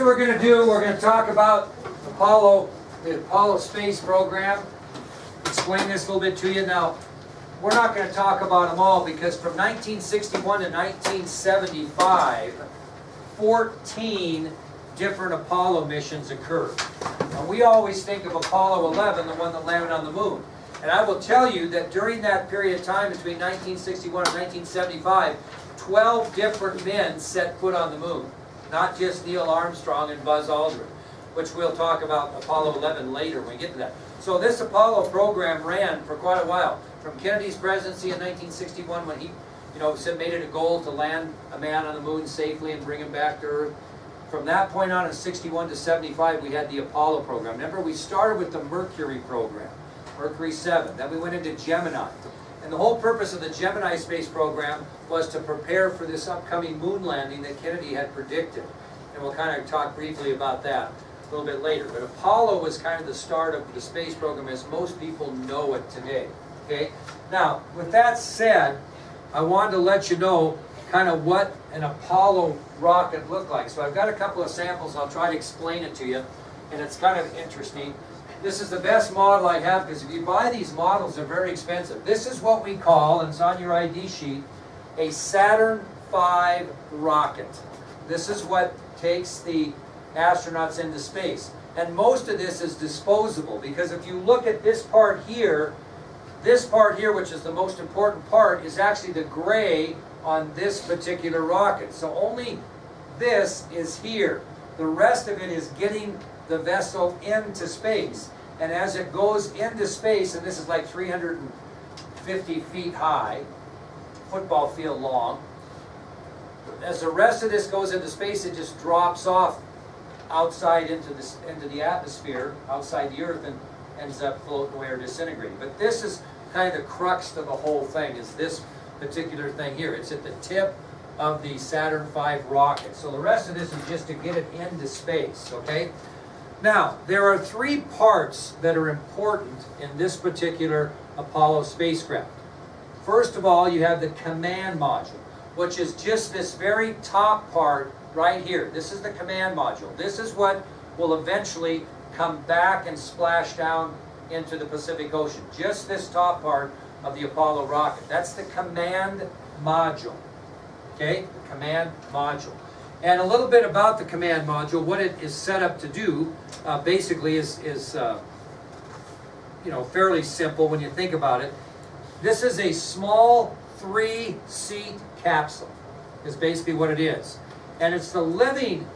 What we're going to do, we're going to talk about Apollo, the Apollo space program, explain this a little bit to you. Now, we're not going to talk about them all because from 1961 to 1975, 14 different Apollo missions occurred. Now, we always think of Apollo 11, the one that landed on the moon. And I will tell you that during that period of time between 1961 and 1975, 12 different men set foot on the moon. Not just Neil Armstrong and Buzz Aldrin, which we'll talk about Apollo 11 later when we get to that. So this Apollo program ran for quite a while. From Kennedy's presidency in 1961 when he made it a goal to land a man on the moon safely and bring him back to Earth. From that point on in 61 to 75 we had the Apollo program. Remember, we started with the Mercury program, Mercury 7. Then we went into Gemini. And the whole purpose of the Gemini space program was to prepare for this upcoming moon landing that Kennedy had predicted. And we'll kind of talk briefly about that a little bit later. But Apollo was kind of the start of the space program as most people know it today. Okay? Now, with that said, I wanted to let you know kind of what an Apollo rocket looked like. So I've got a couple of samples. I'll try to explain it to you. And it's kind of interesting. This is the best model I have because if you buy these models, they're very expensive. This is what we call, and it's on your ID sheet, a Saturn V rocket. This is what takes the astronauts into space. And most of this is disposable because if you look at this part here, which is the most important part, is actually the gray on this particular rocket. So only this is here. The rest of it is getting the vessel into space. And as it goes into space, and this is like 350 feet high, football field long, as the rest of this goes into space, it just drops off outside into the atmosphere, outside the Earth, and ends up floating away or disintegrating. But this is kind of the crux to the whole thing, is this particular thing here. It's at the tip of the Saturn V rocket. So the rest of this is just to get it into space, okay? Now, there are three parts that are important in this particular Apollo spacecraft. First of all, you have the command module, which is just this very top part right here. This is the command module. This is what will eventually come back and splash down into the Pacific Ocean. Just this top part of the Apollo rocket. That's the command module. Okay, the command module. And a little bit about the command module, what it is set up to do, basically is fairly simple when you think about it. This is a small 3-seat capsule, is basically what it is. And it's the living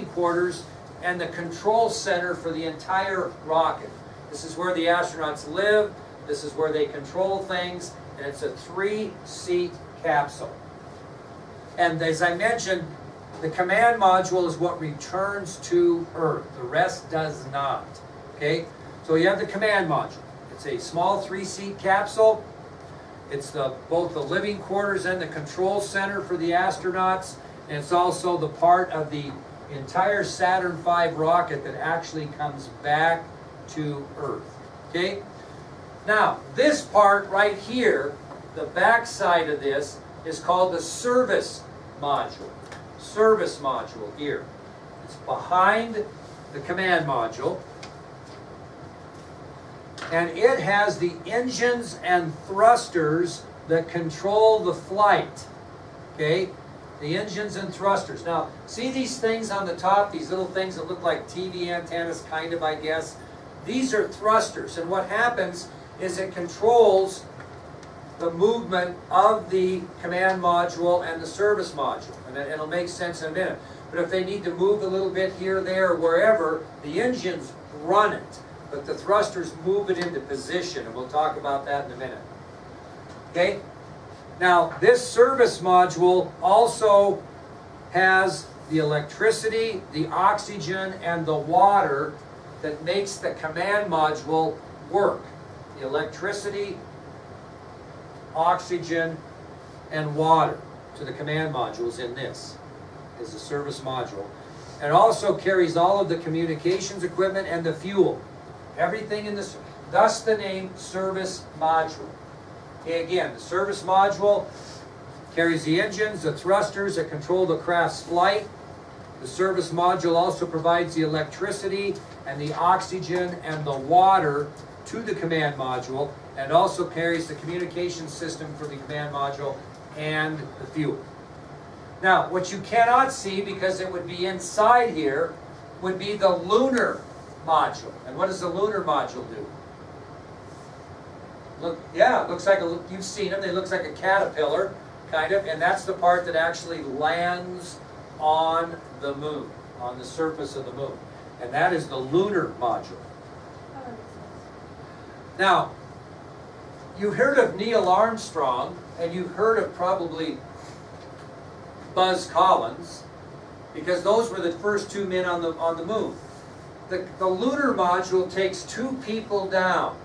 quarters and the control center for the entire rocket. This is where the astronauts live, this is where they control things, and it's a 3-seat capsule. And as I mentioned, the command module is what returns to Earth. The rest does not. Okay? So you have the command module. It's a small 3-seat capsule. It's both the living quarters and the control center for the astronauts. And it's also the part of the entire Saturn V rocket that actually comes back to Earth. Okay? Now, this part right here, the back side of this, is called the service module. Service module here. It's behind the command module. And it has the engines and thrusters that control the flight. Okay? The engines and thrusters. Now, see these things on the top? These little things that look like TV antennas, kind of, I guess? These are thrusters. And what happens is it controls the movement of the command module and the service module. And it'll make sense in a minute. But if they need to move a little bit here, there, or wherever, the engines run it. But the thrusters move it into position. And we'll talk about that in a minute. Okay? Now, this service module also has the electricity, the oxygen, and the water that makes the command module work. The electricity, oxygen, and water to the command modules in this is the service module. It also carries all of the communications equipment and the fuel. Everything in this, thus the name service module. Okay, again, the service module carries the engines, the thrusters that control the craft's flight, The service module also provides the electricity and the oxygen and the water to the command module, and also carries the communication system for the command module and the fuel. Now, what you cannot see, because it would be inside here, would be the lunar module. And what does the lunar module do? Look, yeah, it looks like you've seen them. They look like a caterpillar, kind of, and that's the part that actually lands on the moon, on the surface of the moon. And that is the lunar module. Now, you've heard of Neil Armstrong, and you've heard of probably Buzz Collins, because those were the first two men on the moon. The lunar module takes two people down.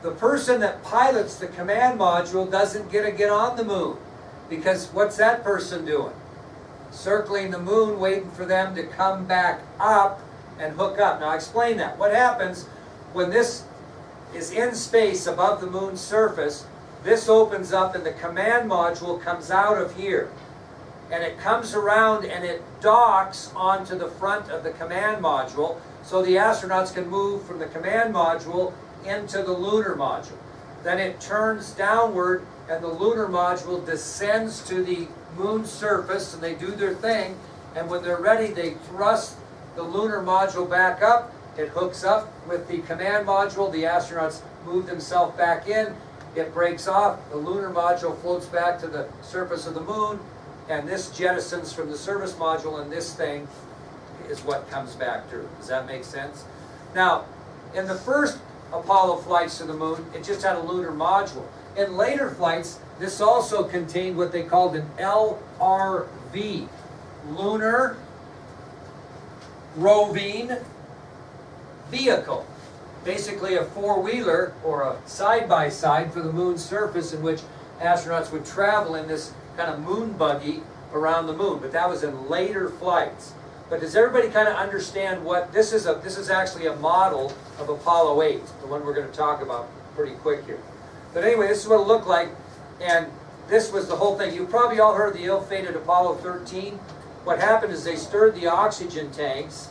The person that pilots the command module doesn't get on the moon, because what's that person doing? Circling the moon, waiting for them to come back up and hook up. Now, I explain that. What happens when this is in space above the moon's surface? This opens up and the command module comes out of here. And it comes around and it docks onto the front of the command module, so the astronauts can move from the command module into the lunar module. Then it turns downward and the lunar module descends to the moon's surface, and they do their thing, and when they're ready they thrust the lunar module back up. It hooks up with the command module, the astronauts move themselves back in, it breaks off, the lunar module floats back to the surface of the moon, and this jettisons from the service module, and this thing is what comes back through. Does that make sense? Now, in the first Apollo flights to the moon, it just had a lunar module. In later flights, this also contained what they called an LRV, Lunar Roving Vehicle. Basically a four-wheeler or a side-by-side for the moon's surface, in which astronauts would travel in this kind of moon buggy around the moon. But that was in later flights. But does everybody kind of understand what this is? This is actually a model of Apollo 8, the one we're going to talk about pretty quick here. But anyway, this is what it looked like, and this was the whole thing. You've probably all heard of the ill-fated Apollo 13. What happened is they stirred the oxygen tanks,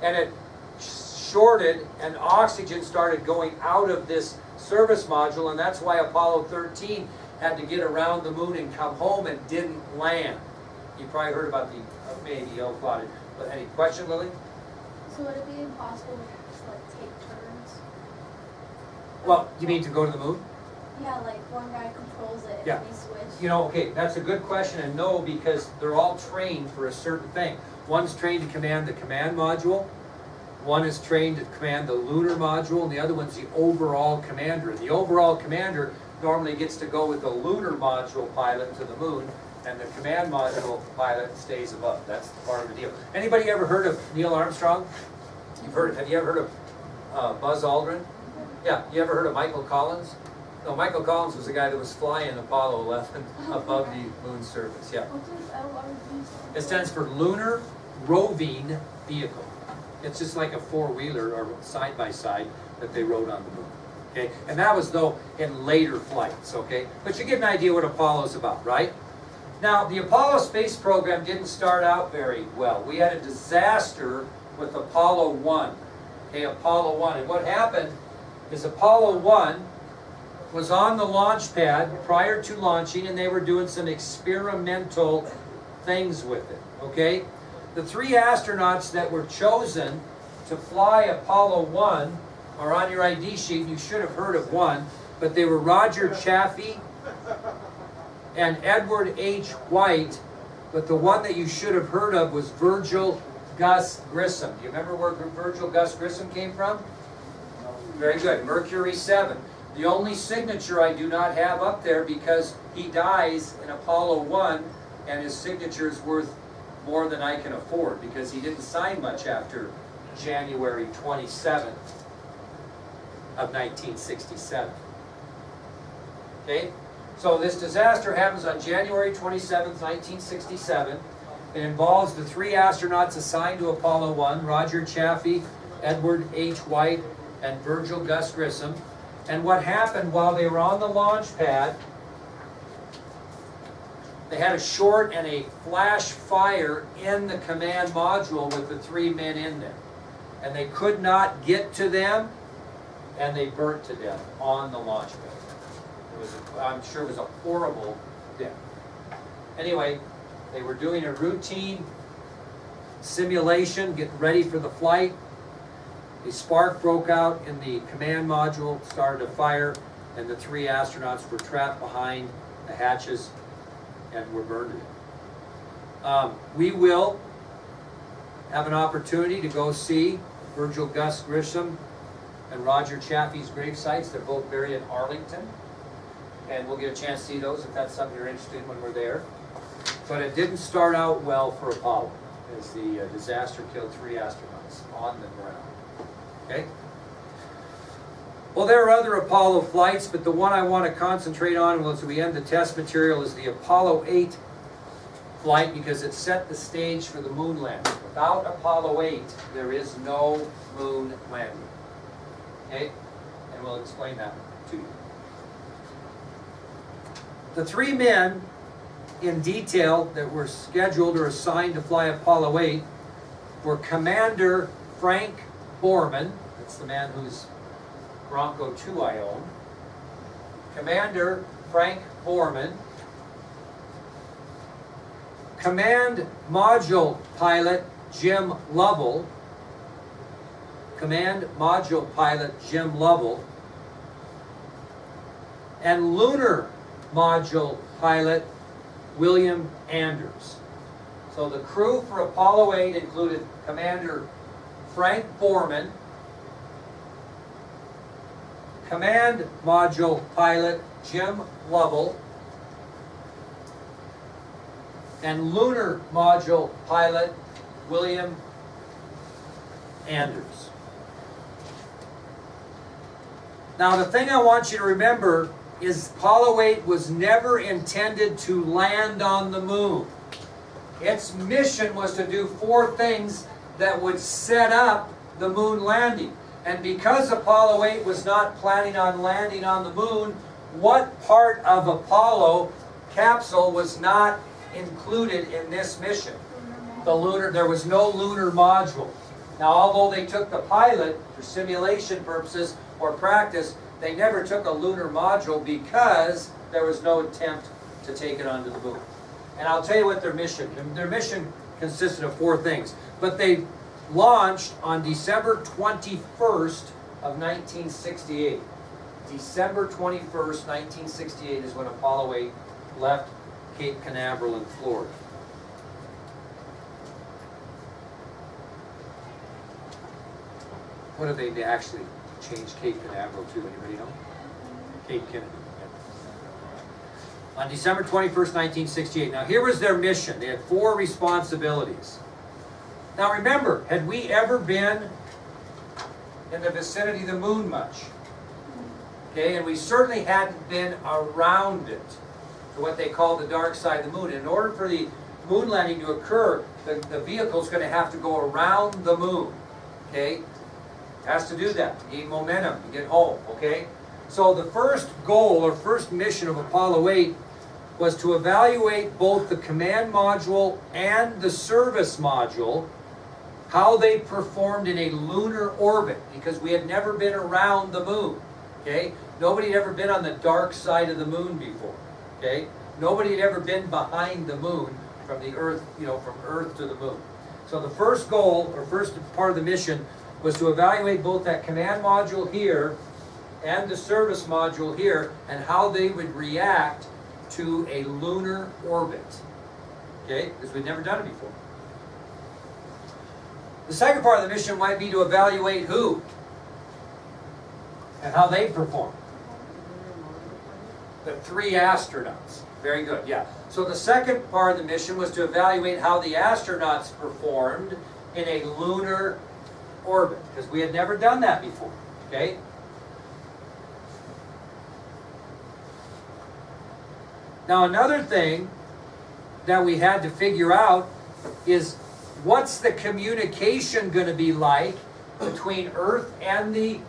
and it shorted, and oxygen started going out of this service module, and that's why Apollo 13 had to get around the moon and come home and didn't land. You probably heard about the maybe ill-fated. But any question, Lily? So would it be impossible to like take turns? Well, you mean to go to the moon? Yeah, like one guy controls it and Yeah. we switch. You know, okay, that's a good question, and no, because they're all trained for a certain thing. One's trained to command the command module, one is trained to command the lunar module, and the other one's the overall commander. And the overall commander normally gets to go with the lunar module pilot to the moon, and the command module pilot stays above. That's part of the deal. Anybody ever heard of Neil Armstrong? Have you ever heard of Buzz Aldrin? Yeah, you ever heard of Michael Collins? No, Michael Collins was the guy that was flying Apollo 11 above the moon's surface. Yeah. What does LRV stand It stands for Lunar Roving Vehicle. It's just like a four-wheeler or side-by-side that they rode on the moon. Okay, and that was though in later flights. Okay, but you get an idea what Apollo's about, right? Now, the Apollo space program didn't start out very well. We had a disaster with Apollo 1. Okay, Apollo 1. And what happened is Apollo 1 was on the launch pad prior to launching, and they were doing some experimental things with it. Okay? The three astronauts that were chosen to fly Apollo 1 are on your ID sheet. You should have heard of one, but they were Roger Chaffee and Edward H. White, but the one that you should have heard of was Virgil Gus Grissom. Do you remember where Virgil Gus Grissom came from? Very good. Mercury 7. The only signature I do not have up there, because he dies in Apollo 1 and his signature is worth more than I can afford, because he didn't sign much after January 27th of 1967. Okay? So this disaster happens on January 27th, 1967. It involves the three astronauts assigned to Apollo 1, Roger Chaffee, Edward H. White, and Virgil Gus Grissom. And what happened while they were on the launch pad they had a short and a flash fire in the command module with the 3 men in there. And they could not get to them, and they burnt to death on the launch pad. I'm sure it was a horrible death. Anyway, they were doing a routine simulation, getting ready for the flight. A spark broke out in the command module, started a fire, and the 3 astronauts were trapped behind the hatches and were burned to death. We will have an opportunity to go see Virgil Gus Grissom and Roger Chaffee's grave sites. They're both buried in Arlington. And we'll get a chance to see those if that's something you're interested in when we're there. But it didn't start out well for Apollo, as the disaster killed 3 astronauts on the ground. Okay? Well, there are other Apollo flights, but the one I want to concentrate on as we end the test material is the Apollo 8 flight, because it set the stage for the moon landing. Without Apollo 8, there is no moon landing. Okay? And we'll explain that to you. The 3 men in detail that were scheduled or assigned to fly Apollo 8 were Commander Frank Borman, that's the man whose Bronco 2 I own, Commander Frank Borman, Command Module Pilot Jim Lovell, Command Module Pilot Jim Lovell, and Lunar Module Pilot William Anders. So the crew for Apollo 8 included Commander Frank Borman, Command Module Pilot Jim Lovell, and Lunar Module Pilot William Anders. Now the thing I want you to remember is Apollo 8 was never intended to land on the moon. Its mission was to do 4 things that would set up the moon landing. And because Apollo 8 was not planning on landing on the moon, what part of Apollo capsule was not included in this mission? There was no lunar module. Now, although they took the pilot for simulation purposes or practice, they never took a lunar module because there was no attempt to take it onto the moon. And I'll tell you what their mission consisted of 4 things. But they launched on December 21st of 1968. December 21st, 1968 is when Apollo 8 left Cape Canaveral in Florida. What did they actually change Cape Canaveral to? Anybody know? Cape Kennedy. On December 21st, 1968. Now here was their mission. They had 4 responsibilities. Now remember, had we ever been in the vicinity of the moon much? Okay, and we certainly hadn't been around it, to what they call the dark side of the moon. In order for the moon landing to occur, the vehicle's going to have to go around the moon. Okay? It has to do that to gain momentum, to get home. Okay? So the first goal or first mission of Apollo 8 was to evaluate both the command module and the service module, how they performed in a lunar orbit, because we had never been around the moon. Okay? Nobody had ever been on the dark side of the moon before. Okay? Nobody had ever been behind the moon from the Earth, from Earth to the moon. So the first goal, or first part of the mission, was to evaluate both that command module here and the service module here, and how they would react to a lunar orbit. Okay? Because we'd never done it before. The second part of the mission might be to evaluate who and how they perform. The 3 astronauts. Very good, yeah. So the second part of the mission was to evaluate how the astronauts performed in a lunar orbit, because we had never done that before. Okay? Now another thing that we had to figure out is, what's the communication going to be like between Earth and the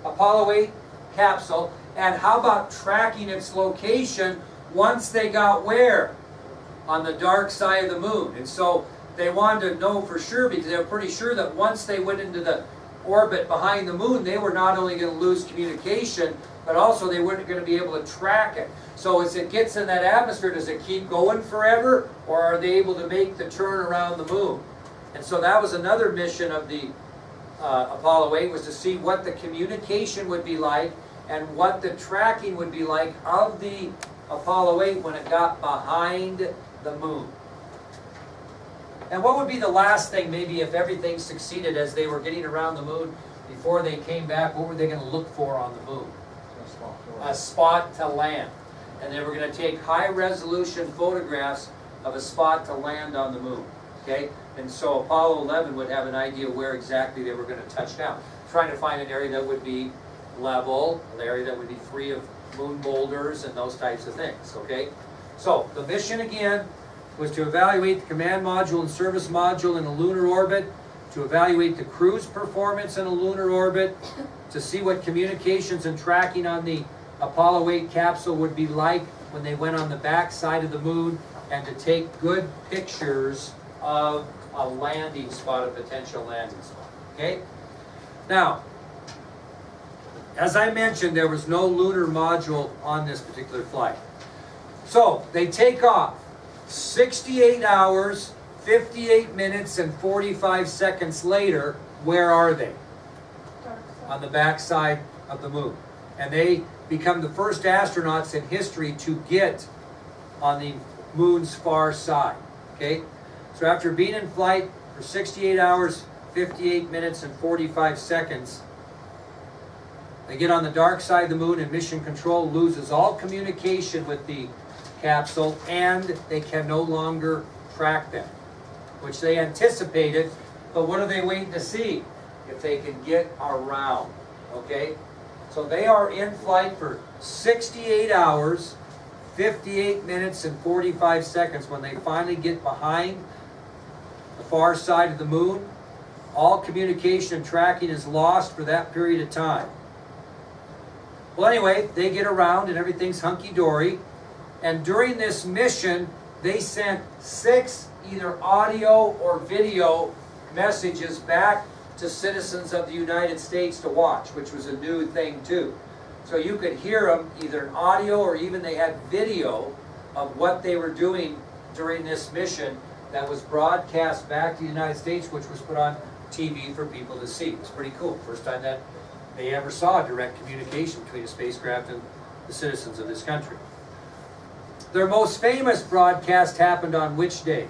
Apollo 8 capsule, and how about tracking its location once they got where? on the dark side of the moon. And so they wanted to know for sure, because they were pretty sure that once they went into the orbit behind the moon, they were not only going to lose communication, but also they weren't going to be able to track it. So as it gets in that atmosphere, does it keep going forever, or are they able to make the turn around the moon? And so that was another mission of the Apollo 8, was to see what the communication would be like and what the tracking would be like of the Apollo 8 when it got behind the moon. And what would be the last thing, maybe, if everything succeeded as they were getting around the moon before they came back, what were they going to look for on the moon? A spot to land. And they were going to take high-resolution photographs of a spot to land on the moon. Okay? And so Apollo 11 would have an idea where exactly they were going to touch down. Trying to find an area that would be level, an area that would be free of moon boulders and those types of things. Okay? So the mission again was to evaluate the command module and service module in a lunar orbit, to evaluate the crew's performance in a lunar orbit, to see what communications and tracking on the Apollo 8 capsule would be like when they went on the back side of the moon, and to take good pictures of a landing spot, a potential landing spot. Okay? Now, as I mentioned, there was no lunar module on this particular flight. So, they take off. 68 hours, 58 minutes, and 45 seconds later, where are they? On the back side of the moon. And they become the first astronauts in history to get on the moon's far side. Okay? So after being in flight for 68 hours, 58 minutes, and 45 seconds, they get on the dark side of the moon, and Mission Control loses all communication with the capsule, and they can no longer track them, which they anticipated. But what are they waiting to see? If they can get around. Okay? So they are in flight for 68 hours, 58 minutes, and 45 seconds. When they finally get behind the far side of the moon, all communication and tracking is lost for that period of time. Well, anyway, they get around and everything's hunky-dory. And during this mission, they sent 6 either audio or video messages back to citizens of the United States to watch, which was a new thing too. So you could hear them either in audio, or even they had video of what they were doing during this mission that was broadcast back to the United States, which was put on TV for people to see. It was pretty cool. First time that they ever saw direct communication between a spacecraft and the citizens of this country. Their most famous broadcast happened on which day?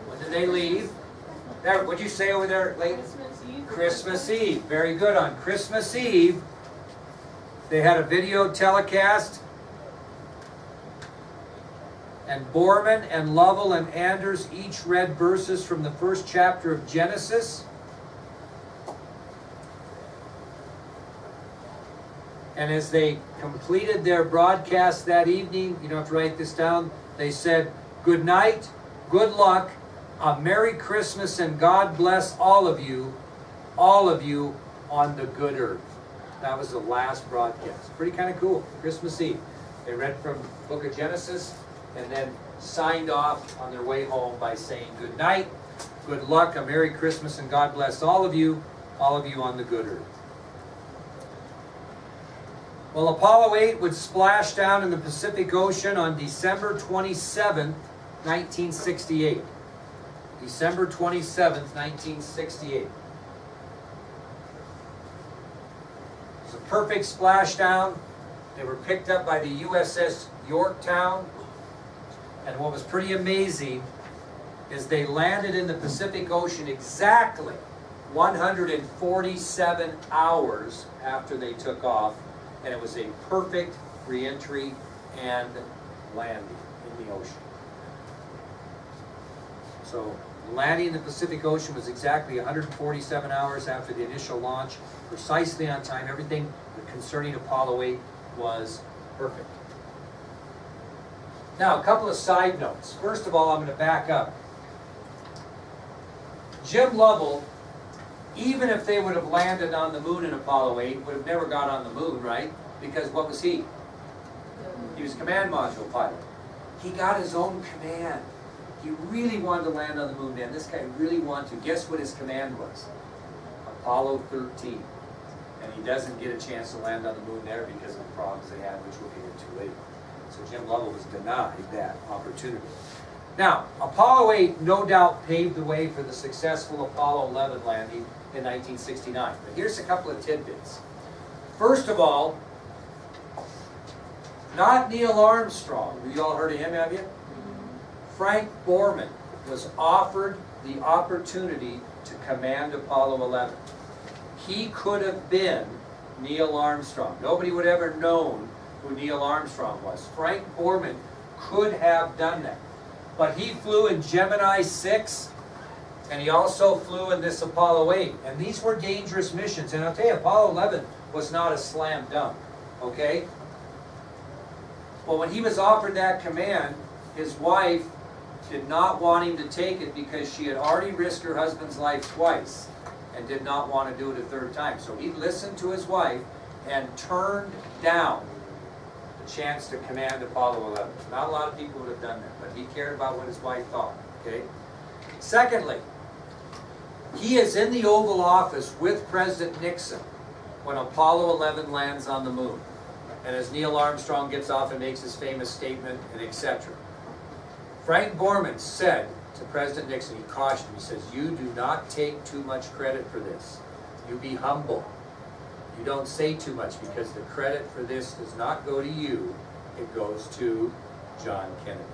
When did they leave? There, what'd you say over there, late? Christmas Eve. Christmas Eve. Very good. On Christmas Eve, they had a video telecast, and Borman and Lovell and Anders each read verses from the first chapter of Genesis. And as they completed their broadcast that evening, you don't have to write this down, they said, "Good night, good luck, a Merry Christmas, and God bless all of you on the good earth." That was the last broadcast. Pretty kind of cool. Christmas Eve. They read from the book of Genesis and then signed off on their way home by saying, "Good night, good luck, a Merry Christmas, and God bless all of you on the good earth." Well, Apollo 8 would splash down in the Pacific Ocean on December 27th, 1968. December 27th, 1968. It was a perfect splashdown. They were picked up by the USS Yorktown. And what was pretty amazing is they landed in the Pacific Ocean exactly 147 hours after they took off. And it was a perfect re-entry and landing in the ocean. So landing in the Pacific Ocean was exactly 147 hours after the initial launch, precisely on time. Everything concerning Apollo 8 was perfect. Now, a couple of side notes. First of all, I'm going to back up. Jim Lovell, even if they would have landed on the moon in Apollo 8, would have never got on the moon, right? Because what was he? He was command module pilot. He got his own command. He really wanted to land on the moon, man. This guy really wanted to. Guess what his command was? Apollo 13. And he doesn't get a chance to land on the moon there because of the problems they had, which we'll get into later. So Jim Lovell was denied that opportunity. Now, Apollo 8 no doubt paved the way for the successful Apollo 11 landing in 1969. But here's a couple of tidbits. First of all, not Neil Armstrong. You all heard of him, have you? Frank Borman was offered the opportunity to command Apollo 11. He could have been Neil Armstrong. Nobody would ever known who Neil Armstrong was. Frank Borman could have done that. But he flew in Gemini 6, and he also flew in this Apollo 8. And these were dangerous missions. And I'll tell you, Apollo 11 was not a slam dunk, okay? Well, when he was offered that command, his wife did not want him to take it because she had already risked her husband's life twice and did not want to do it a third time. So he listened to his wife and turned down the chance to command Apollo 11. Not a lot of people would have done that, but he cared about what his wife thought, okay? Secondly, he is in the Oval Office with President Nixon when Apollo 11 lands on the moon. And as Neil Armstrong gets off and makes his famous statement, and etc. Frank Borman said to President Nixon, he cautioned him, he says, "You do not take too much credit for this. You be humble. You don't say too much because the credit for this does not go to you. It goes to John Kennedy.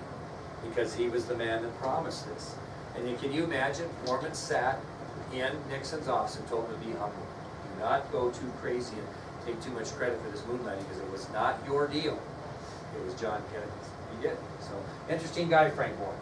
Because he was the man that promised this." And then can you imagine, Borman sat in Nixon's office and told him to be humble. Do not go too crazy and take too much credit for this moon landing because it was not your deal. It was John Kennedy's. He did. So, interesting guy, Frank Borman.